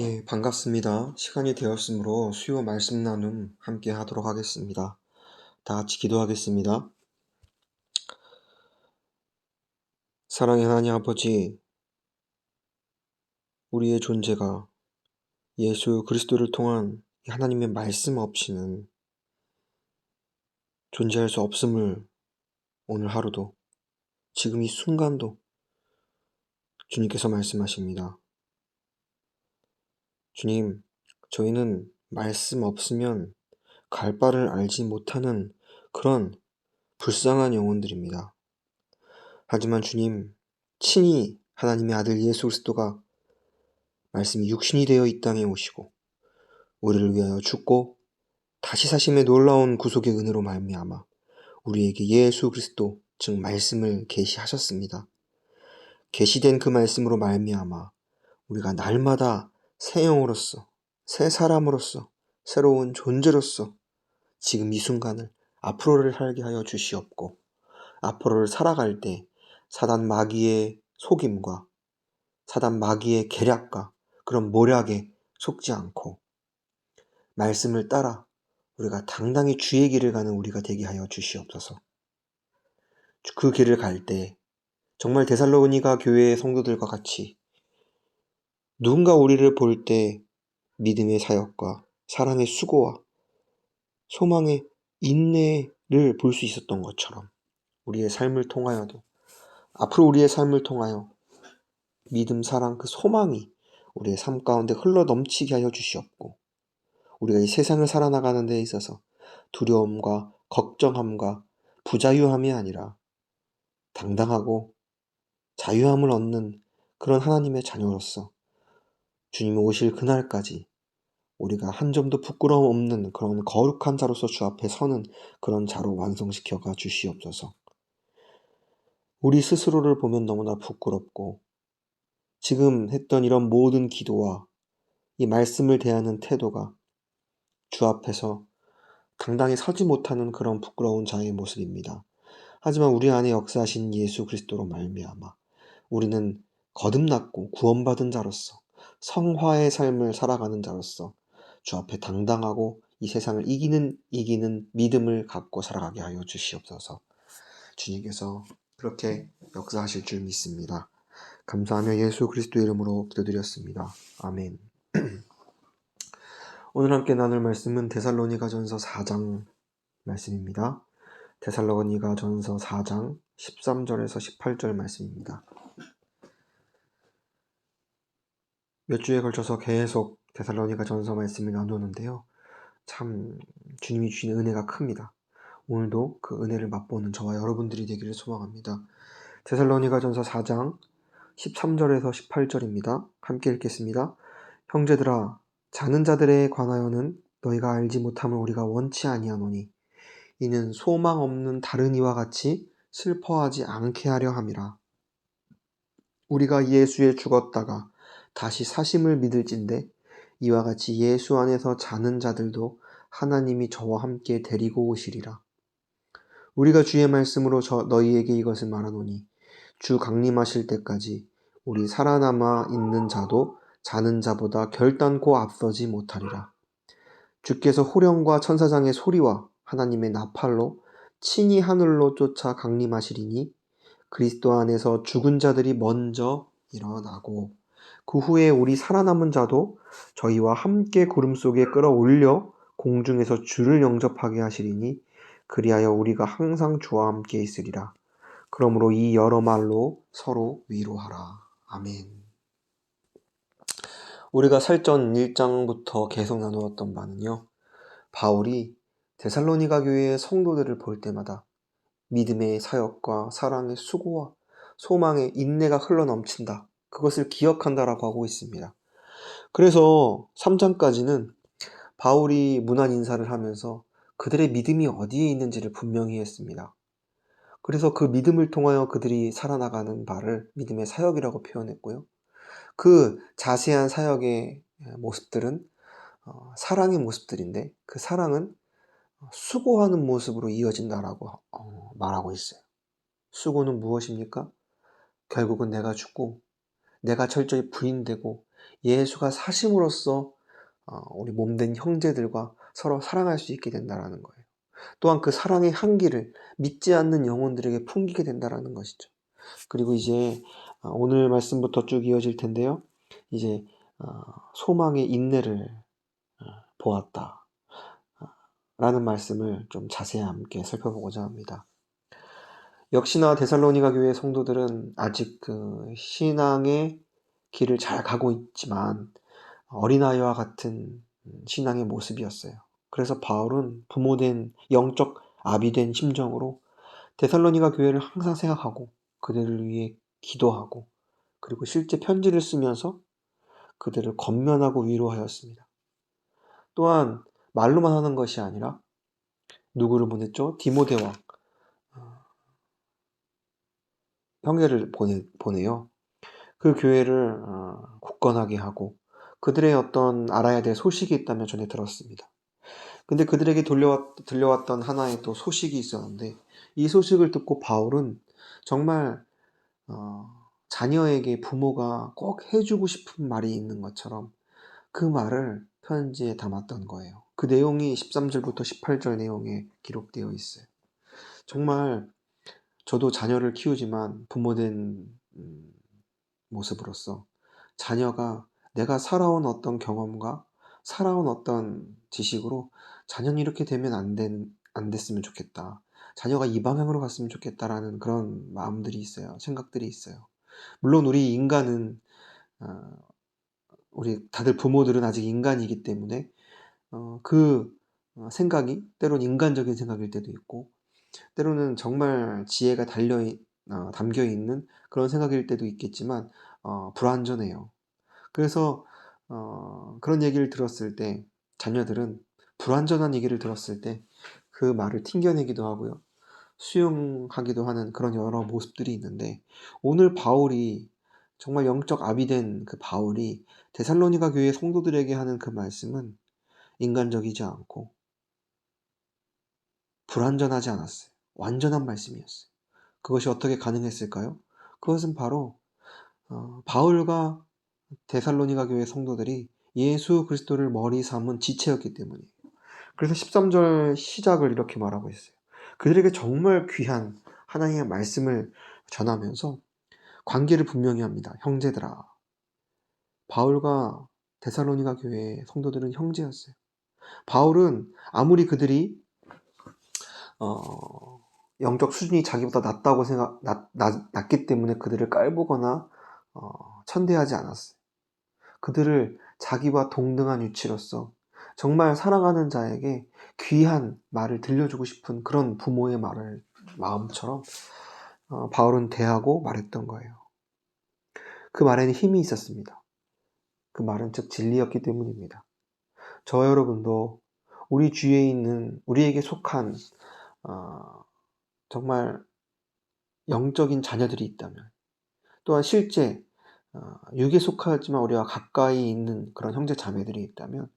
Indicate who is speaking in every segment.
Speaker 1: 예, 반갑습니다. 시간이 되었으므로 수요 말씀 나눔 함께 하도록 하겠습니다. 다 같이 기도하겠습니다. 사랑의 하나님 아버지, 우리의 존재가 예수 그리스도를 통한 하나님의 말씀 없이는 존재할 수 없음을 오늘 하루도, 지금 이 순간도 주님께서 말씀하십니다. 주님, 저희는 말씀 없으면 갈 바를 알지 못하는 그런 불쌍한 영혼들입니다. 하지만 주님, 친히 하나님의 아들 예수 그리스도가 말씀이 육신이 되어 이 땅에 오시고 우리를 위하여 죽고 다시 사심의 놀라운 구속의 은혜로 말미암아 우리에게 예수 그리스도 즉 말씀을 계시하셨습니다. 계시된 그 말씀으로 말미암아 우리가 날마다 새 영으로서, 새 사람으로서, 새로운 존재로서 지금 이 순간을 앞으로를 살게 하여 주시옵고, 앞으로를 살아갈 때 사단 마귀의 속임과 사단 마귀의 계략과 그런 모략에 속지 않고 말씀을 따라 우리가 당당히 주의 길을 가는 우리가 되게 하여 주시옵소서. 그 길을 갈 때 정말 데살로니가 교회의 성도들과 같이 누군가 우리를 볼 때 믿음의 사역과 사랑의 수고와 소망의 인내를 볼 수 있었던 것처럼 우리의 삶을 통하여도 앞으로 우리의 삶을 통하여 믿음, 사랑, 그 소망이 우리의 삶 가운데 흘러 넘치게 하여 주시옵고, 우리가 이 세상을 살아나가는 데 있어서 두려움과 걱정함과 부자유함이 아니라 당당하고 자유함을 얻는 그런 하나님의 자녀로서 주님이 오실 그날까지 우리가 한 점도 부끄러움 없는 그런 거룩한 자로서 주 앞에 서는 그런 자로 완성시켜가 주시옵소서. 우리 스스로를 보면 너무나 부끄럽고 지금 했던 이런 모든 기도와 이 말씀을 대하는 태도가 주 앞에서 당당히 서지 못하는 그런 부끄러운 자의 모습입니다. 하지만 우리 안에 역사하신 예수 그리스도로 말미암아 우리는 거듭났고 구원받은 자로서 성화의 삶을 살아가는 자로서 주 앞에 당당하고 이 세상을 이기는 믿음을 갖고 살아가게 하여 주시옵소서. 주님께서 그렇게 역사하실 줄 믿습니다. 감사하며 예수 그리스도 이름으로 기도드렸습니다. 아멘. 오늘 함께 나눌 말씀은 데살로니가전서 4장 말씀입니다. 데살로니가전서 4장 13절에서 18절 말씀입니다. 몇 주에 걸쳐서 계속 데살로니가전서 말씀을 나누는데요. 참 주님이 주시는 은혜가 큽니다. 오늘도 그 은혜를 맛보는 저와 여러분들이 되기를 소망합니다. 데살로니가전서 4장 13절에서 18절입니다. 함께 읽겠습니다. 형제들아, 자는 자들에 관하여는 너희가 알지 못함을 우리가 원치 아니하노니 이는 소망 없는 다른 이와 같이 슬퍼하지 않게 하려 함이라. 우리가 예수에 죽었다가 다시 사심을 믿을진대 이와 같이 예수 안에서 자는 자들도 하나님이 저와 함께 데리고 오시리라. 우리가 주의 말씀으로 너희에게 이것을 말하노니 주 강림하실 때까지 우리 살아남아 있는 자도 자는 자보다 결단코 앞서지 못하리라. 주께서 호령과 천사장의 소리와 하나님의 나팔로 친히 하늘로 쫓아 강림하시리니 그리스도 안에서 죽은 자들이 먼저 일어나고 그 후에 우리 살아남은 자도 저희와 함께 구름 속에 끌어올려 공중에서 주를 영접하게 하시리니 그리하여 우리가 항상 주와 함께 있으리라. 그러므로 이 여러 말로 서로 위로하라. 아멘. 우리가 살전 1장부터 계속 나누었던 바는요, 바울이 데살로니가 교회의 성도들을 볼 때마다 믿음의 사역과 사랑의 수고와 소망의 인내가 흘러넘친다, 그것을 기억한다라고 하고 있습니다. 그래서 3장까지는 바울이 문안 인사를 하면서 그들의 믿음이 어디에 있는지를 분명히 했습니다. 그래서 그 믿음을 통하여 그들이 살아나가는 바를 믿음의 사역이라고 표현했고요. 그 자세한 사역의 모습들은 사랑의 모습들인데 그 사랑은 수고하는 모습으로 이어진다라고 말하고 있어요. 수고는 무엇입니까? 결국은 내가 죽고 내가 철저히 부인되고 예수가 사심으로써 우리 몸된 형제들과 서로 사랑할 수 있게 된다라는 거예요. 또한 그 사랑의 향기를 믿지 않는 영혼들에게 풍기게 된다라는 것이죠. 그리고 이제 오늘 말씀부터 쭉 이어질 텐데요. 이제 소망의 인내를 보았다 라는 말씀을 좀 자세히 함께 살펴보고자 합니다. 역시나 데살로니가 교회 성도들은 아직 그 신앙의 길을 잘 가고 있지만 어린아이와 같은 신앙의 모습이었어요. 그래서 바울은 부모된 영적 아비된 심정으로 데살로니가 교회를 항상 생각하고 그들을 위해 기도하고 그리고 실제 편지를 쓰면서 그들을 권면하고 위로하였습니다. 또한 말로만 하는 것이 아니라 누구를 보냈죠? 디모데와 형제를 보내요. 그 교회를 굳건하게 하고 그들의 어떤 알아야 될 소식이 있다면 전해 들었습니다. 근데 그들에게 들려왔던 하나의 또 소식이 있었는데 이 소식을 듣고 바울은 정말 자녀에게 부모가 꼭 해주고 싶은 말이 있는 것처럼 그 말을 편지에 담았던 거예요. 그 내용이 13절부터 18절 내용에 기록되어 있어요. 정말 저도 자녀를 키우지만 부모된 모습으로서 자녀가 내가 살아온 어떤 경험과 살아온 어떤 지식으로 자녀는 이렇게 되면 안 됐으면 좋겠다. 자녀가 이 방향으로 갔으면 좋겠다라는 그런 마음들이 있어요. 생각들이 있어요. 물론 우리 인간은 우리 다들 부모들은 아직 인간이기 때문에 그 생각이 때론 인간적인 생각일 때도 있고 때로는 정말 지혜가 담겨 있는 그런 생각일 때도 있겠지만 불완전해요. 그래서 그런 얘기를 들었을 때 자녀들은 불완전한 얘기를 들었을 때 그 말을 튕겨내기도 하고요. 수용하기도 하는 그런 여러 모습들이 있는데 오늘 바울이 정말 영적 아비된 그 바울이 데살로니가 교회 성도들에게 하는 그 말씀은 인간적이지 않고 불완전하지 않았어요. 완전한 말씀이었어요. 그것이 어떻게 가능했을까요? 그것은 바로 바울과 데살로니가 교회 성도들이 예수 그리스도를 머리 삼은 지체였기 때문이에요. 그래서 13절 시작을 이렇게 말하고 있어요. 그들에게 정말 귀한 하나님의 말씀을 전하면서 관계를 분명히 합니다. 형제들아. 바울과 데살로니가 교회의 성도들은 형제였어요. 바울은 아무리 그들이 영적 수준이 자기보다 낮기 때문에 그들을 깔보거나 천대하지 않았어요. 그들을 자기와 동등한 위치로서 정말 사랑하는 자에게 귀한 말을 들려주고 싶은 그런 부모의 마음처럼 바울은 대하고 말했던 거예요. 그 말에는 힘이 있었습니다. 그 말은 즉 진리였기 때문입니다. 저와 여러분도 우리 주위에 있는 우리에게 속한 정말 영적인 자녀들이 있다면 또한 실제 육에 속하지만 우리와 가까이 있는 그런 형제 자매들이 있다면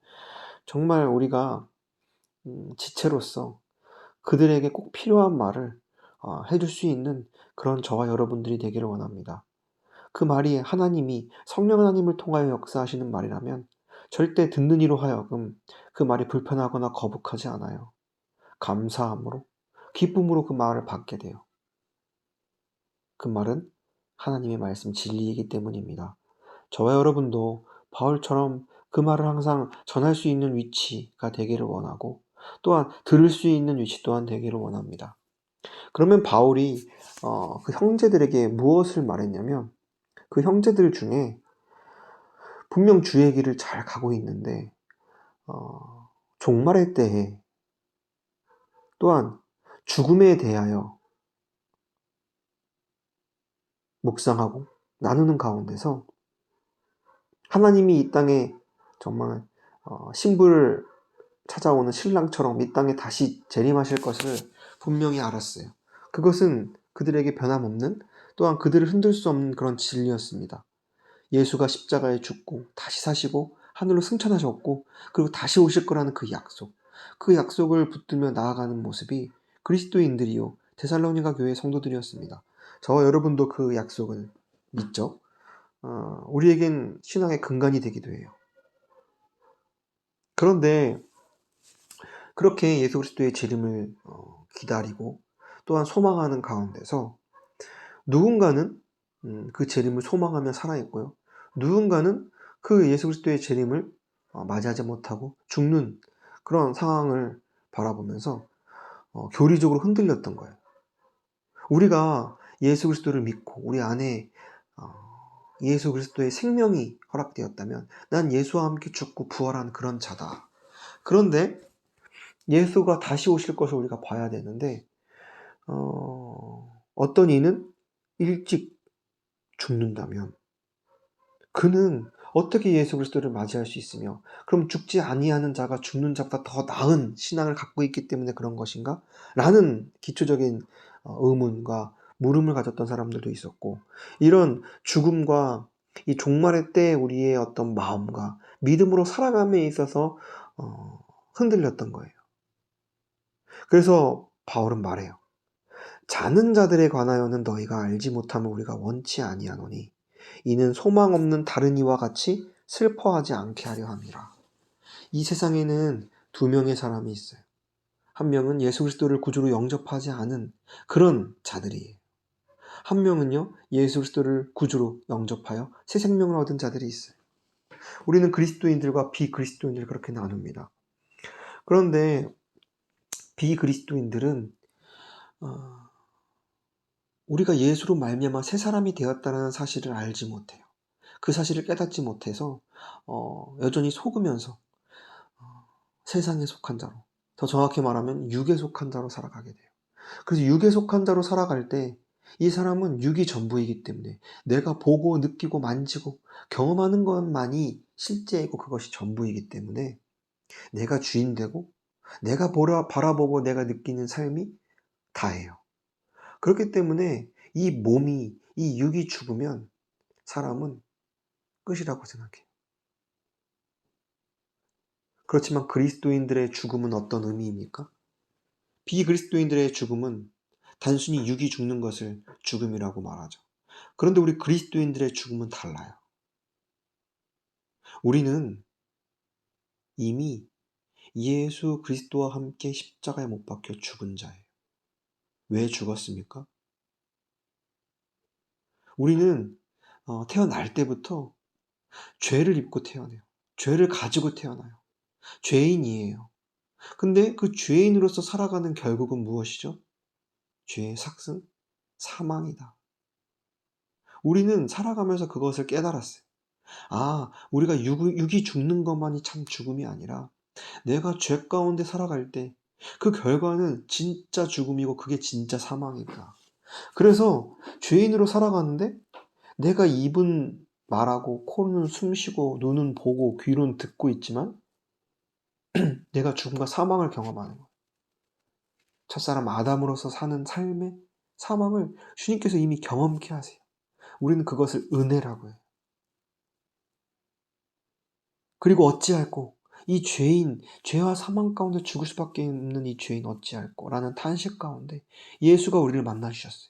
Speaker 1: 정말 우리가 지체로서 그들에게 꼭 필요한 말을 해줄 수 있는 그런 저와 여러분들이 되기를 원합니다. 그 말이 하나님이 성령 하나님을 통하여 역사하시는 말이라면 절대 듣는 이로 하여금 그 말이 불편하거나 거북하지 않아요. 감사함으로 기쁨으로 그 말을 받게 돼요. 그 말은 하나님의 말씀 진리이기 때문입니다. 저와 여러분도 바울처럼 그 말을 항상 전할 수 있는 위치가 되기를 원하고 또한 들을 수 있는 위치 또한 되기를 원합니다. 그러면 바울이 그 형제들에게 무엇을 말했냐면 그 형제들 중에 분명 주의 길을 잘 가고 있는데 종말의 때에 또한 죽음에 대하여 묵상하고 나누는 가운데서 하나님이 이 땅에 정말 신부를 찾아오는 신랑처럼 이 땅에 다시 재림하실 것을 분명히 알았어요. 그것은 그들에게 변함없는 또한 그들을 흔들 수 없는 그런 진리였습니다. 예수가 십자가에 죽고 다시 사시고 하늘로 승천하셨고 그리고 다시 오실 거라는 그 약속. 그 약속을 붙들며 나아가는 모습이 그리스도인들이요 데살로니가 교회 성도들이었습니다. 저와 여러분도 그 약속을 믿죠? 우리에겐 신앙의 근간이 되기도 해요. 그런데 그렇게 예수 그리스도의 재림을 기다리고 또한 소망하는 가운데서 누군가는 그 재림을 소망하며 살아있고요. 누군가는 그 예수 그리스도의 재림을 맞이하지 못하고 죽는 그런 상황을 바라보면서 교리적으로 흔들렸던 거예요. 우리가 예수 그리스도를 믿고 우리 안에 예수 그리스도의 생명이 허락되었다면 난 예수와 함께 죽고 부활한 그런 자다. 그런데 예수가 다시 오실 것을 우리가 봐야 되는데 어떤 이는 일찍 죽는다면 그는 어떻게 예수 그리스도를 맞이할 수 있으며 그럼 죽지 아니하는 자가 죽는 자보다 더 나은 신앙을 갖고 있기 때문에 그런 것인가? 라는 기초적인 의문과 물음을 가졌던 사람들도 있었고 이런 죽음과 이 종말의 때 우리의 어떤 마음과 믿음으로 살아감에 있어서 흔들렸던 거예요. 그래서 바울은 말해요. 자는 자들에 관하여는 너희가 알지 못함을 우리가 원치 아니하노니 이는 소망 없는 다른 이와 같이 슬퍼하지 않게 하려 함이라. 이 세상에는 두 명의 사람이 있어요. 한 명은 예수 그리스도를 구주로 영접하지 않은 그런 자들이에요. 한 명은요, 예수 그리스도를 구주로 영접하여 새 생명을 얻은 자들이 있어요. 우리는 그리스도인들과 비그리스도인들을 그렇게 나눕니다. 그런데 비그리스도인들은 우리가 예수로 말미암아 새 사람이 되었다는 사실을 알지 못해요. 그 사실을 깨닫지 못해서 여전히 속으면서 세상에 속한 자로, 더 정확히 말하면 육에 속한 자로 살아가게 돼요. 그래서 육에 속한 자로 살아갈 때 이 사람은 육이 전부이기 때문에 내가 보고 느끼고 만지고 경험하는 것만이 실제이고 그것이 전부이기 때문에 내가 주인 되고 내가 바라보고 내가 느끼는 삶이 다예요. 그렇기 때문에 이 몸이, 이 육이 죽으면 사람은 끝이라고 생각해요. 그렇지만 그리스도인들의 죽음은 어떤 의미입니까? 비그리스도인들의 죽음은 단순히 육이 죽는 것을 죽음이라고 말하죠. 그런데 우리 그리스도인들의 죽음은 달라요. 우리는 이미 예수 그리스도와 함께 십자가에 못 박혀 죽은 자예요. 왜 죽었습니까? 우리는 태어날 때부터 죄를 입고 태어나요. 죄를 가지고 태어나요. 죄인이에요. 근데 그 죄인으로서 살아가는 결국은 무엇이죠? 죄의 삭슨? 사망이다. 우리는 살아가면서 그것을 깨달았어요. 우리가 육이 죽는 것만이 참 죽음이 아니라 내가 죄 가운데 살아갈 때 그 결과는 진짜 죽음이고 그게 진짜 사망이구나. 그래서 죄인으로 살아가는데 내가 입은 말하고 코는 숨쉬고 눈은 보고 귀로는 듣고 있지만 내가 죽음과 사망을 경험하는 거예요. 첫사람 아담으로서 사는 삶의 사망을 주님께서 이미 경험케 하세요. 우리는 그것을 은혜라고 해요. 그리고 어찌할꼬 이 죄인, 죄와 사망 가운데 죽을 수밖에 없는 이 죄인 어찌할꼬 라는 탄식 가운데 예수가 우리를 만나주셨어요.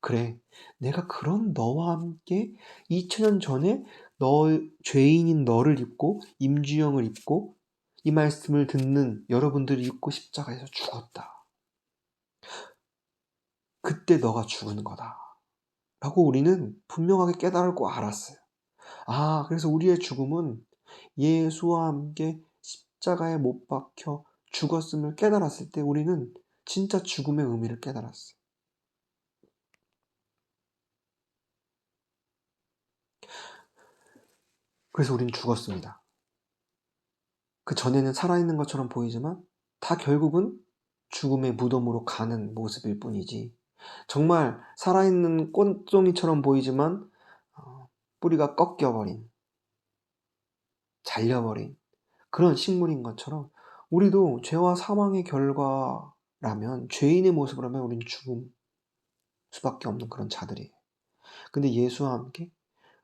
Speaker 1: 그래, 내가 그런 너와 함께 2000년 전에 죄인인 너를 입고 임주영을 입고 이 말씀을 듣는 여러분들을 입고 십자가에서 죽었다. 그때 너가 죽은 거다. 라고 우리는 분명하게 깨달고 알았어요. 그래서 우리의 죽음은 예수와 함께 십자가에 못 박혀 죽었음을 깨달았을 때 우리는 진짜 죽음의 의미를 깨달았어요. 그래서 우리는 죽었습니다. 그 전에는 살아있는 것처럼 보이지만 다 결국은 죽음의 무덤으로 가는 모습일 뿐이지 정말 살아있는 꽃송이처럼 보이지만 뿌리가 꺾여버린, 잘려버린 그런 식물인 것처럼 우리도 죄와 사망의 결과라면 죄인의 모습을 하면 우리는 죽음 수밖에 없는 그런 자들이에요. 근데 예수와 함께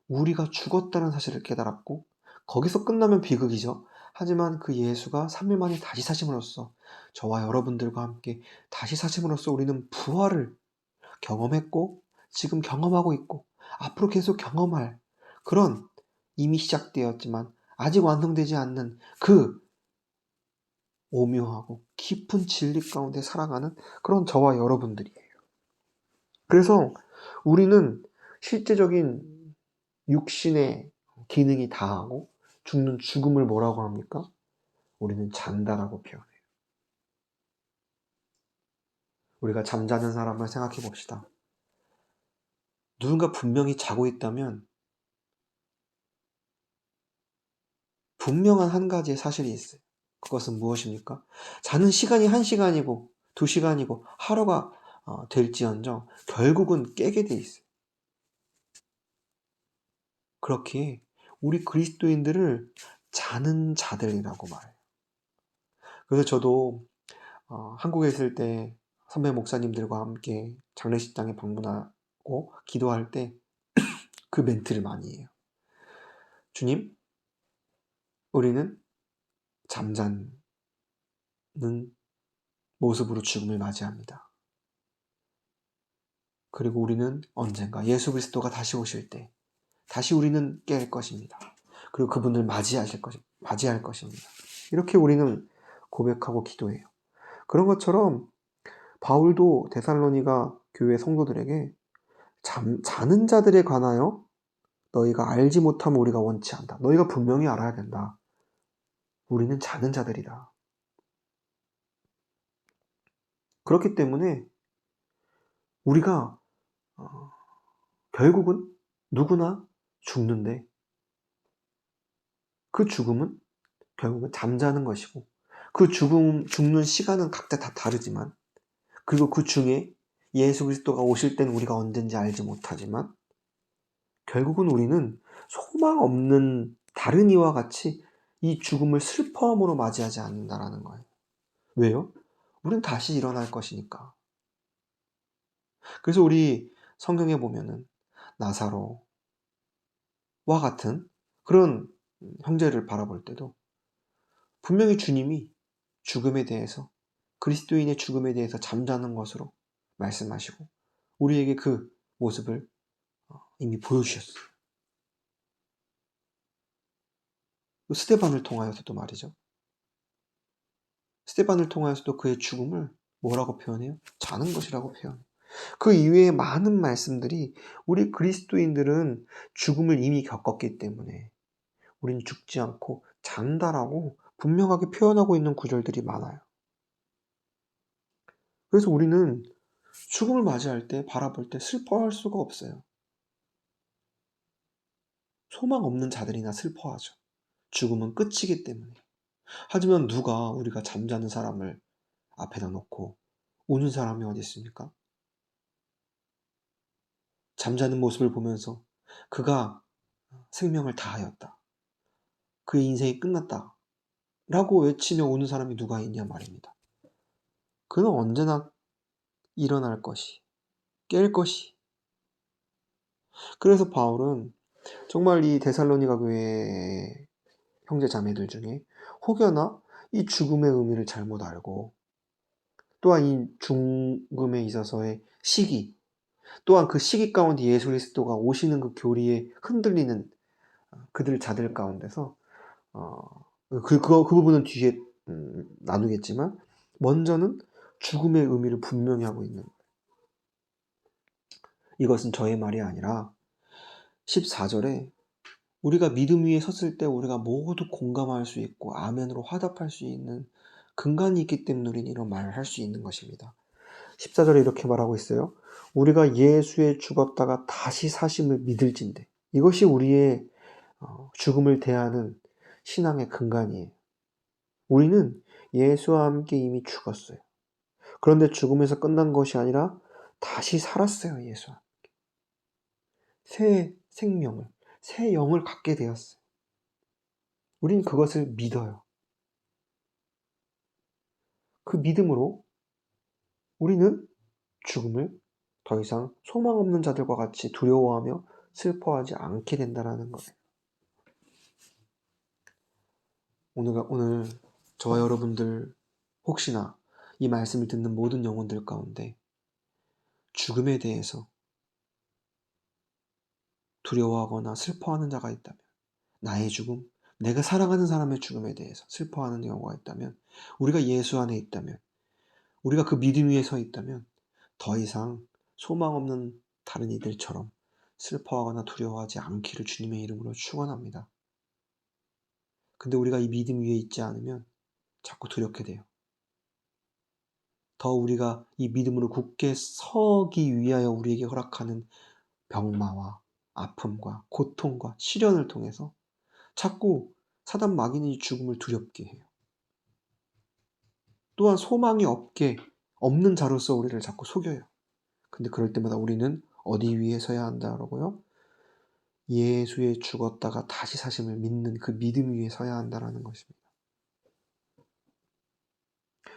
Speaker 1: 우리가 죽었다는 사실을 깨달았고 거기서 끝나면 비극이죠. 하지만 그 예수가 3일 만에 다시 사심으로써 저와 여러분들과 함께 다시 사심으로써 우리는 부활을 경험했고 지금 경험하고 있고 앞으로 계속 경험할 그런 이미 시작되었지만 아직 완성되지 않는 그 오묘하고 깊은 진리 가운데 살아가는 그런 저와 여러분들이에요. 그래서 우리는 실제적인 육신의 기능이 다하고 죽는 죽음을 뭐라고 합니까? 우리는 잔다라고 표현해요. 우리가 잠자는 사람을 생각해 봅시다. 누군가 분명히 자고 있다면 분명한 한 가지의 사실이 있어요. 그것은 무엇입니까? 자는 시간이 1시간이고 2시간이고 하루가 될지언정 결국은 깨게 돼 있어요. 그렇게 우리 그리스도인들을 자는 자들이라고 말해요. 그래서 저도 한국에 있을 때 선배 목사님들과 함께 장례식장에 방문하고 기도할 때 그 멘트를 많이 해요. 주님, 우리는 잠자는 모습으로 죽음을 맞이합니다. 그리고 우리는 언젠가 예수 그리스도가 다시 오실 때 다시 우리는 깰 것입니다. 그리고 그분을 맞이할 것입니다. 이렇게 우리는 고백하고 기도해요. 그런 것처럼 바울도 데살로니가 교회 성도들에게 자는 자들에 관하여 너희가 알지 못하면 우리가 원치 않다. 너희가 분명히 알아야 된다. 우리는 자는 자들이다. 그렇기 때문에 우리가 결국은 누구나 죽는데 그 죽음은 결국은 잠자는 것이고 그 죽는 시간은 각자 다 다르지만 그리고 그 중에 예수 그리스도가 오실 때는 우리가 언젠지 알지 못하지만 결국은 우리는 소망 없는 다른 이와 같이 이 죽음을 슬퍼함으로 맞이하지 않는다라는 거예요. 왜요? 우린 다시 일어날 것이니까. 그래서 우리 성경에 보면은 나사로와 같은 그런 형제를 바라볼 때도 분명히 주님이 죽음에 대해서 그리스도인의 죽음에 대해서 잠자는 것으로 말씀하시고 우리에게 그 모습을 이미 보여주셨어요. 스데반을 통하여서도 말이죠. 스데반을 통하여서도 그의 죽음을 뭐라고 표현해요? 자는 것이라고 표현해요. 그 이외의 많은 말씀들이 우리 그리스도인들은 죽음을 이미 겪었기 때문에 우리는 죽지 않고 잔다라고 분명하게 표현하고 있는 구절들이 많아요. 그래서 우리는 죽음을 맞이할 때 바라볼 때 슬퍼할 수가 없어요. 소망 없는 자들이나 슬퍼하죠. 죽음은 끝이기 때문에. 하지만 누가 우리가 잠자는 사람을 앞에다 놓고 우는 사람이 어디 있습니까? 잠자는 모습을 보면서 그가 생명을 다하였다. 그의 인생이 끝났다. 라고 외치며 우는 사람이 누가 있냐 말입니다. 그는 언제나 일어날 것이, 깰 것이. 그래서 바울은 정말 이 데살로니가 교회의 형제 자매들 중에 혹여나 이 죽음의 의미를 잘못 알고 또한 이 죽음에 있어서의 시기 또한 그 시기 가운데 예수 그리스도가 오시는 그 교리에 흔들리는 그들 자들 가운데서 그 부분은 뒤에 나누겠지만 먼저는 죽음의 의미를 분명히 하고 있는 이것은 저의 말이 아니라 14절에 우리가 믿음 위에 섰을 때 우리가 모두 공감할 수 있고 아멘으로 화답할 수 있는 근간이 있기 때문에 우리는 이런 말을 할 수 있는 것입니다. 14절에 이렇게 말하고 있어요. 우리가 예수의 죽었다가 다시 사심을 믿을진대. 이것이 우리의 죽음을 대하는 신앙의 근간이에요. 우리는 예수와 함께 이미 죽었어요. 그런데 죽음에서 끝난 것이 아니라 다시 살았어요. 예수와. 새 생명을, 새 영을 갖게 되었어요. 우린 그것을 믿어요. 그 믿음으로 우리는 죽음을 더 이상 소망 없는 자들과 같이 두려워하며 슬퍼하지 않게 된다는 거예요. 오늘 저와 여러분들 혹시나 이 말씀을 듣는 모든 영혼들 가운데 죽음에 대해서 두려워하거나 슬퍼하는 자가 있다면, 나의 죽음, 내가 사랑하는 사람의 죽음에 대해서 슬퍼하는 경우가 있다면, 우리가 예수 안에 있다면, 우리가 그 믿음 위에 서 있다면 더 이상 소망 없는 다른 이들처럼 슬퍼하거나 두려워하지 않기를 주님의 이름으로 축원합니다. 근데 우리가 이 믿음 위에 있지 않으면 자꾸 두렵게 돼요. 더 우리가 이 믿음으로 굳게 서기 위하여 우리에게 허락하는 병마와 아픔과 고통과 시련을 통해서 자꾸 사단 마귀는 이 죽음을 두렵게 해요. 또한 소망이 없는 자로서 우리를 자꾸 속여요. 근데 그럴 때마다 우리는 어디 위에 서야 한다라고요? 예수의 죽었다가 다시 사심을 믿는 그 믿음 위에 서야 한다라는 것입니다.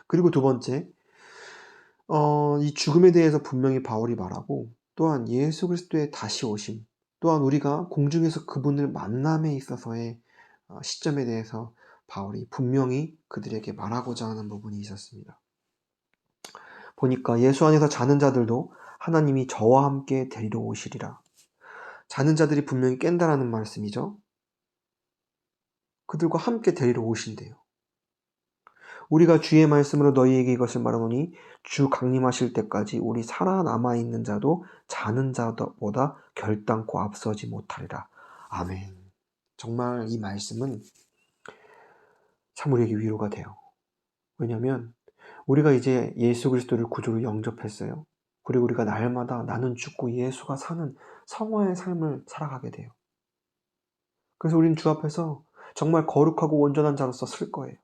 Speaker 1: 그리고 두 번째, 이 죽음에 대해서 분명히 바울이 말하고, 또한 예수 그리스도의 다시 오심, 또한 우리가 공중에서 그분을 만남에 있어서의 시점에 대해서 바울이 분명히 그들에게 말하고자 하는 부분이 있었습니다. 보니까 예수 안에서 자는 자들도 하나님이 저와 함께 데리러 오시리라. 자는 자들이 분명히 깬다라는 말씀이죠. 그들과 함께 데리러 오신대요. 우리가 주의 말씀으로 너희에게 이것을 말하노니 주 강림하실 때까지 우리 살아남아 있는 자도 자는 자보다 결단코 앞서지 못하리라. 아멘. 정말 이 말씀은 참 우리에게 위로가 돼요. 왜냐하면 우리가 이제 예수 그리스도를 구주로 영접했어요. 그리고 우리가 날마다 나는 죽고 예수가 사는 성화의 삶을 살아가게 돼요. 그래서 우리는 주 앞에서 정말 거룩하고 온전한 자로서 쓸 거예요.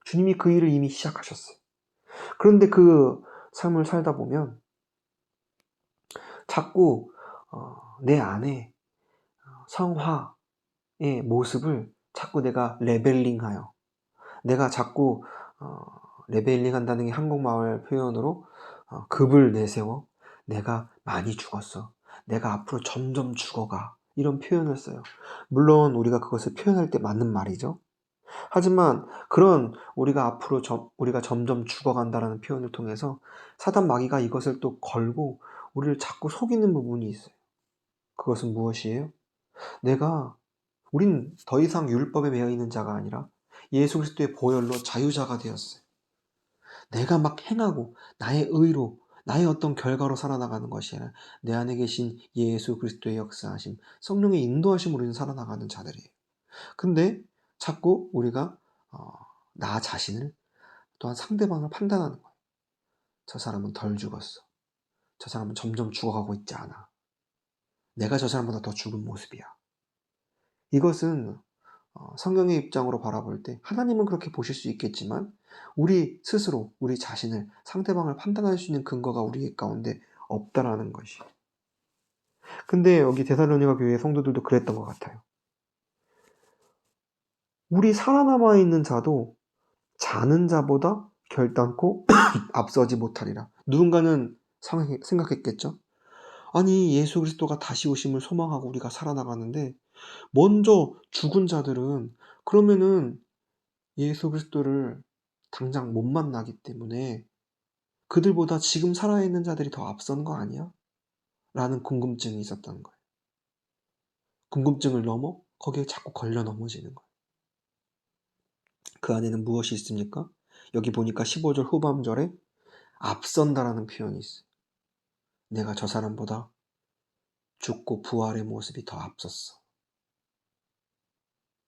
Speaker 1: 주님이 그 일을 이미 시작하셨어요. 그런데 그 삶을 살다 보면 자꾸 내 안에 성화의 모습을 자꾸 내가 레벨링하여, 내가 자꾸 레벨링한다는 게 한국말 표현으로 급을 내세워 내가 많이 죽었어, 내가 앞으로 점점 죽어가, 이런 표현을 써요. 물론 우리가 그것을 표현할 때 맞는 말이죠. 하지만 그런 우리가 점점 죽어간다라는 표현을 통해서 사단 마귀가 이것을 또 걸고 우리를 자꾸 속이는 부분이 있어요. 그것은 무엇이에요? 우린 더 이상 율법에 매여 있는 자가 아니라 예수 그리스도의 보혈로 자유자가 되었어요. 내가 막 행하고 나의 의로, 나의 어떤 결과로 살아나가는 것이 아니라 내 안에 계신 예수 그리스도의 역사하심, 성령의 인도하심으로 우리는 살아나가는 자들이에요. 근데 자꾸 우리가 나 자신을, 또한 상대방을 판단하는 거예요. 저 사람은 덜 죽었어. 저 사람은 점점 죽어가고 있지 않아. 내가 저 사람보다 더 죽은 모습이야. 이것은 성경의 입장으로 바라볼 때 하나님은 그렇게 보실 수 있겠지만 우리 스스로 우리 자신을, 상대방을 판단할 수 있는 근거가 우리 가운데 없다라는 것이. 근데 여기 데살로니가 교회 성도들도 그랬던 것 같아요. 우리 살아남아 있는 자도 자는 자보다 결단코 앞서지 못하리라. 누군가는 생각했겠죠. 아니, 예수 그리스도가 다시 오심을 소망하고 우리가 살아나가는데 먼저 죽은 자들은 그러면은 예수 그리스도를 당장 못 만나기 때문에 그들보다 지금 살아있는 자들이 더 앞서는 거 아니야? 라는 궁금증이 있었다는 거예요. 궁금증을 넘어 거기에 자꾸 걸려 넘어지는 거예요. 그 안에는 무엇이 있습니까? 여기 보니까 15절 후반절에 앞선다라는 표현이 있어요. 내가 저 사람보다 죽고 부활의 모습이 더 앞섰어.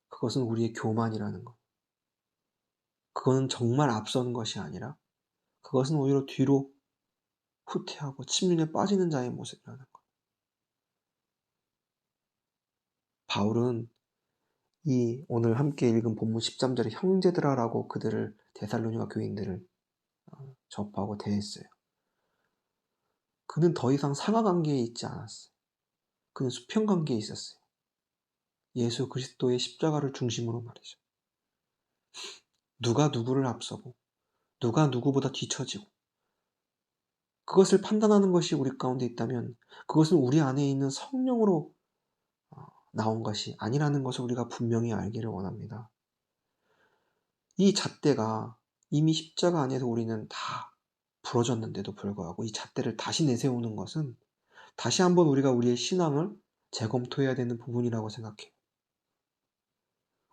Speaker 1: 그것은 우리의 교만이라는 것. 그거는 정말 앞서는 것이 아니라 그것은 오히려 뒤로 후퇴하고 침륜에 빠지는 자의 모습이라는 것. 바울은 이 오늘 함께 읽은 본문 13절에 형제들아라고 그들을, 데살로니가 교인들을 접하고 대했어요. 그는 더 이상 상하관계에 있지 않았어요. 그는 수평관계에 있었어요. 예수 그리스도의 십자가를 중심으로 말이죠. 누가 누구를 앞서고 누가 누구보다 뒤처지고 그것을 판단하는 것이 우리 가운데 있다면 그것은 우리 안에 있는 성령으로 나온 것이 아니라는 것을 우리가 분명히 알기를 원합니다. 이 잣대가 이미 십자가 안에서 우리는 다 부러졌는데도 불구하고 이 잣대를 다시 내세우는 것은 다시 한번 우리가 우리의 신앙을 재검토해야 되는 부분이라고 생각해요.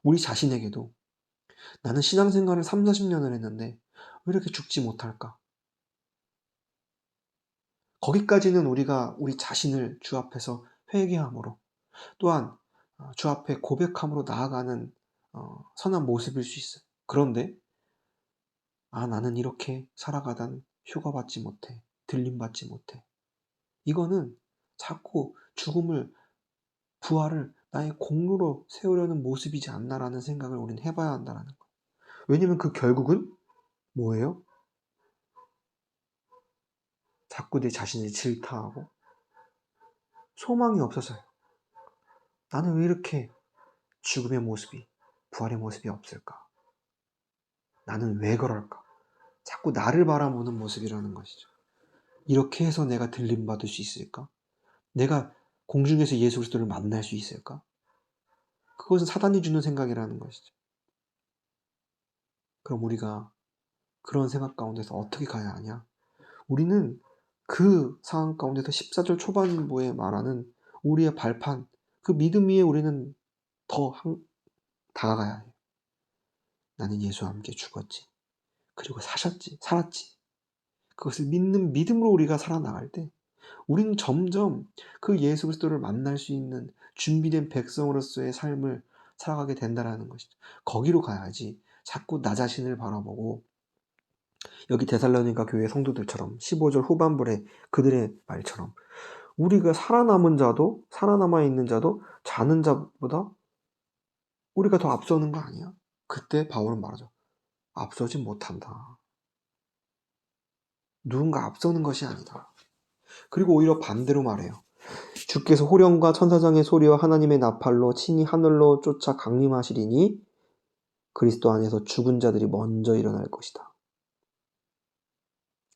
Speaker 1: 우리 자신에게도 나는 신앙생활을 30-40년을 했는데 왜 이렇게 죽지 못할까? 거기까지는 우리가 우리 자신을 주 앞에서 회개함으로, 또한 주 앞에 고백함으로 나아가는 선한 모습일 수 있어요. 그런데 나는 이렇게 살아가다 휴가받지 못해, 들림받지 못해, 이거는 자꾸 죽음을, 부활을 나의 공로로 세우려는 모습이지 않나라는 생각을 우리는 해봐야 한다는 거예요. 왜냐면 그 결국은 뭐예요? 자꾸 내 자신을 질타하고 소망이 없어서요. 나는 왜 이렇게 죽음의 모습이, 부활의 모습이 없을까? 나는 왜 그럴까? 자꾸 나를 바라보는 모습이라는 것이죠. 이렇게 해서 내가 들림받을 수 있을까? 내가 공중에서 예수 그리스도를 만날 수 있을까? 그것은 사단이 주는 생각이라는 것이죠. 그럼 우리가 그런 생각 가운데서 어떻게 가야 하냐? 우리는 그 상황 가운데서 14절 초반부에 말하는 우리의 발판, 그 믿음 위에 우리는 더 다가가야 해요. 나는 예수와 함께 죽었지. 그리고 살았지. 그것을 믿는 믿음으로 우리가 살아나갈 때 우리는 점점 그 예수 그리스도를 만날 수 있는 준비된 백성으로서의 삶을 살아가게 된다는 것이죠. 거기로 가야지 자꾸 나 자신을 바라보고, 여기 데살로니가 교회 성도들처럼 15절 후반부에 그들의 말처럼 우리가 살아남아 있는 자도 자는 자보다 우리가 더 앞서는 거 아니야? 그때 바울은 말하죠. 앞서지 못한다. 누군가 앞서는 것이 아니다. 그리고 오히려 반대로 말해요. 주께서 호령과 천사장의 소리와 하나님의 나팔로 친히 하늘로 쫓아 강림하시리니 그리스도 안에서 죽은 자들이 먼저 일어날 것이다.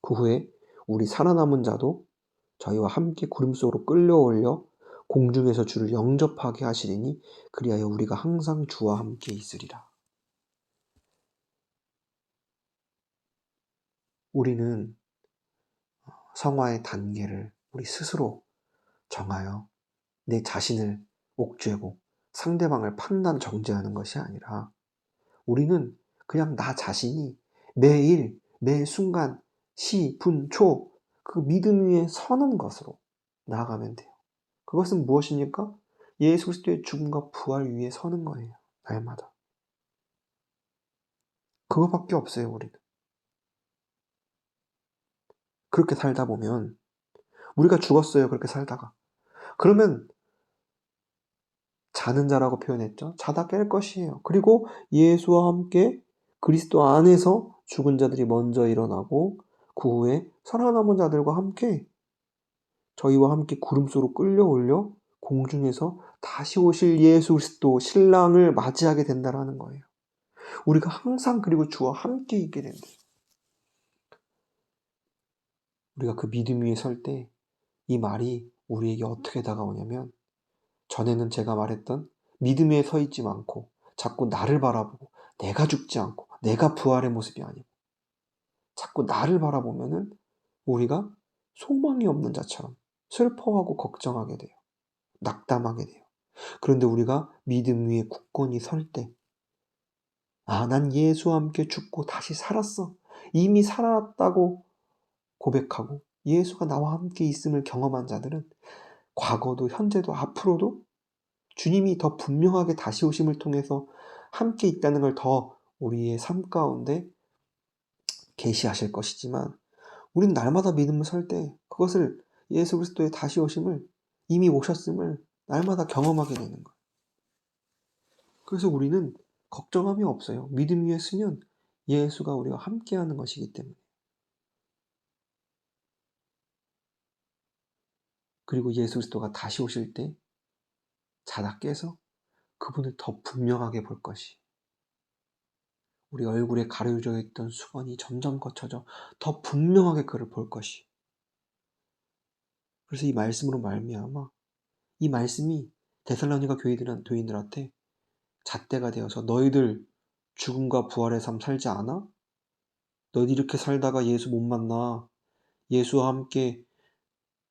Speaker 1: 그 후에 우리 살아남은 자도 저희와 함께 구름 속으로 끌려올려 공중에서 주를 영접하게 하시리니 그리하여 우리가 항상 주와 함께 있으리라. 우리는 성화의 단계를 우리 스스로 정하여 내 자신을 옥죄고 상대방을 판단 정죄하는 것이 아니라 우리는 그냥 나 자신이 매일 매 순간 시, 분, 초 그 믿음 위에 서는 것으로 나아가면 돼요. 그것은 무엇입니까? 예수 그리스도의 죽음과 부활 위에 서는 거예요. 날마다. 그거밖에 없어요. 우리는. 그렇게 살다 보면 우리가 죽었어요. 그렇게 살다가. 그러면 자는 자라고 표현했죠. 자다 깰 것이에요. 그리고 예수와 함께 그리스도 안에서 죽은 자들이 먼저 일어나고 그 후에 살아남은 자들과 함께 저희와 함께 구름 속으로 끌려올려 공중에서 다시 오실 예수 그리스도 신랑을 맞이하게 된다는 거예요. 우리가 항상 그리고 주와 함께 있게 된대요. 우리가 그 믿음 위에 설 때 이 말이 우리에게 어떻게 다가오냐면, 전에는 제가 말했던 믿음 위에 서 있지 않고 자꾸 나를 바라보고 내가 죽지 않고 내가 부활의 모습이 아니고 자꾸 나를 바라보면은 우리가 소망이 없는 자처럼 슬퍼하고 걱정하게 돼요. 낙담하게 돼요. 그런데 우리가 믿음 위에 굳건히 설 때, 난 예수와 함께 죽고 다시 살았어. 이미 살았다고 고백하고 예수가 나와 함께 있음을 경험한 자들은 과거도 현재도 앞으로도 주님이 더 분명하게 다시 오심을 통해서 함께 있다는 걸 더 우리의 삶 가운데 계시하실 것이지만, 우리는 날마다 믿음을 설 때 그것을, 예수 그리스도의 다시 오심을, 이미 오셨음을 날마다 경험하게 되는 거예요. 그래서 우리는 걱정함이 없어요. 믿음 위에 서면 예수가 우리와 함께하는 것이기 때문에. 그리고 예수 그리스도가 다시 오실 때 자다 깨서 그분을 더 분명하게 볼 것이, 우리 얼굴에 가려져 있던 수건이 점점 거쳐져 더 분명하게 그를 볼 것이. 그래서 이 말씀으로 말미암아 이 말씀이 데살로니가 교인들한테 잣대가 되어서, 너희들 죽음과 부활의 삶 살지 않아? 너희들 이렇게 살다가 예수 못 만나. 예수와 함께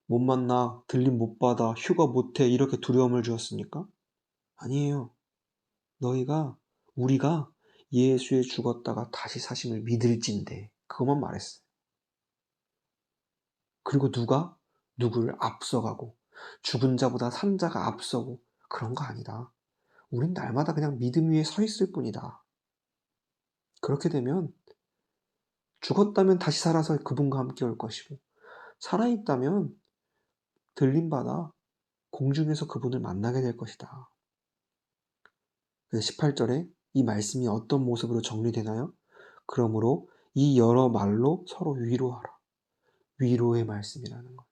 Speaker 1: 못 만나, 들림 못 받아, 휴가 못 해 이렇게 두려움을 주었습니까? 아니에요. 우리가 예수의 죽었다가 다시 사심을 믿을진대. 그것만 말했어요. 그리고 누구를 앞서가고 죽은 자보다 산 자가 앞서고 그런 거 아니다. 우린 날마다 그냥 믿음 위에 서 있을 뿐이다. 그렇게 되면 죽었다면 다시 살아서 그분과 함께 올 것이고 살아있다면 들림받아 공중에서 그분을 만나게 될 것이다. 그래서 18절에 이 말씀이 어떤 모습으로 정리되나요? 그러므로 이 여러 말로 서로 위로하라. 위로의 말씀이라는 것.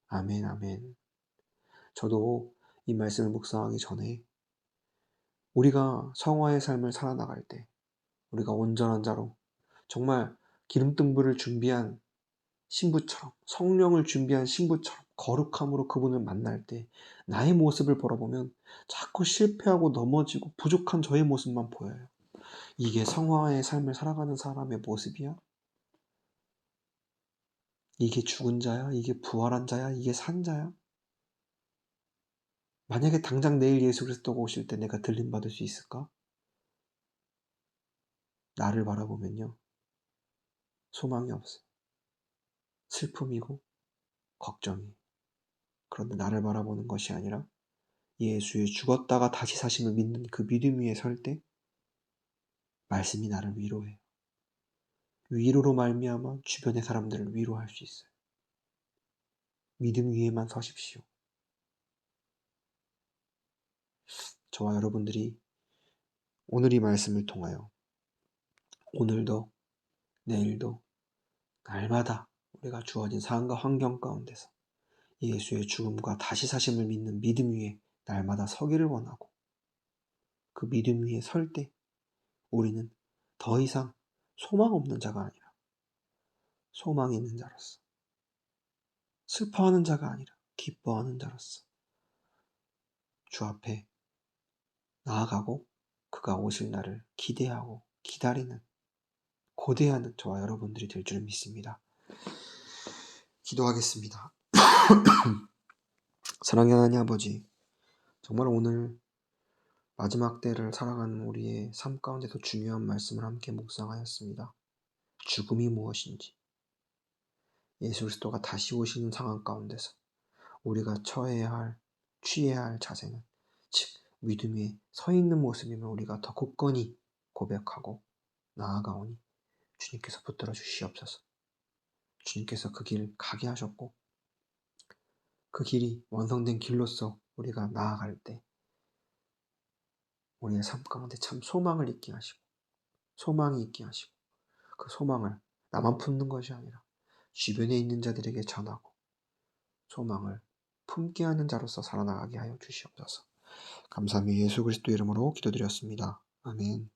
Speaker 1: 아멘, 아멘. 저도 이 말씀을 묵상하기 전에 우리가 성화의 삶을 살아나갈 때 우리가 온전한 자로 정말 기름등불을 준비한 신부처럼 성령을 준비한 신부처럼 거룩함으로 그분을 만날 때 나의 모습을 바라보면 자꾸 실패하고 넘어지고 부족한 저의 모습만 보여요. 이게 성화의 삶을 살아가는 사람의 모습이야? 이게 죽은 자야? 이게 부활한 자야? 이게 산 자야? 만약에 당장 내일 예수 그리스도가 오실 때 내가 들림받을 수 있을까? 나를 바라보면요. 소망이 없어요. 슬픔이고 걱정이. 그런데 나를 바라보는 것이 아니라 예수의 죽었다가 다시 사심을 믿는 그 믿음 위에 설 때 말씀이 나를 위로해요. 위로로 말미암아 주변의 사람들을 위로할 수 있어요. 믿음 위에만 서십시오. 저와 여러분들이 오늘 이 말씀을 통하여 오늘도 내일도 날마다 우리가 주어진 상황과 환경 가운데서 예수의 죽음과 다시 사심을 믿는 믿음 위에 날마다 서기를 원하고 그 믿음 위에 설 때 우리는 더 이상 소망 없는 자가 아니라 소망이 있는 자로서 슬퍼하는 자가 아니라 기뻐하는 자로서 주 앞에 나아가고 그가 오실 날을 기대하고 기다리는 고대하는 저와 여러분들이 될 줄 믿습니다. 기도하겠습니다. 사랑의 하나님 아버지, 정말 오늘 마지막 때를 살아가는 우리의 삶 가운데서 중요한 말씀을 함께 묵상하였습니다. 죽음이 무엇인지, 예수 그리스도가 다시 오시는 상황 가운데서 우리가 취해야 할 자세는 즉 믿음에 서 있는 모습이면 우리가 더 굳건히 고백하고 나아가오니 주님께서 붙들어 주시옵소서. 주님께서 그 길 가게 하셨고 그 길이 완성된 길로서 우리가 나아갈 때 우리의 삶 가운데 참 소망을 있게 하시고 소망이 있게 하시고 그 소망을 나만 품는 것이 아니라 주변에 있는 자들에게 전하고 소망을 품게 하는 자로서 살아나가게 하여 주시옵소서. 감사하며 예수 그리스도 이름으로 기도드렸습니다. 아멘.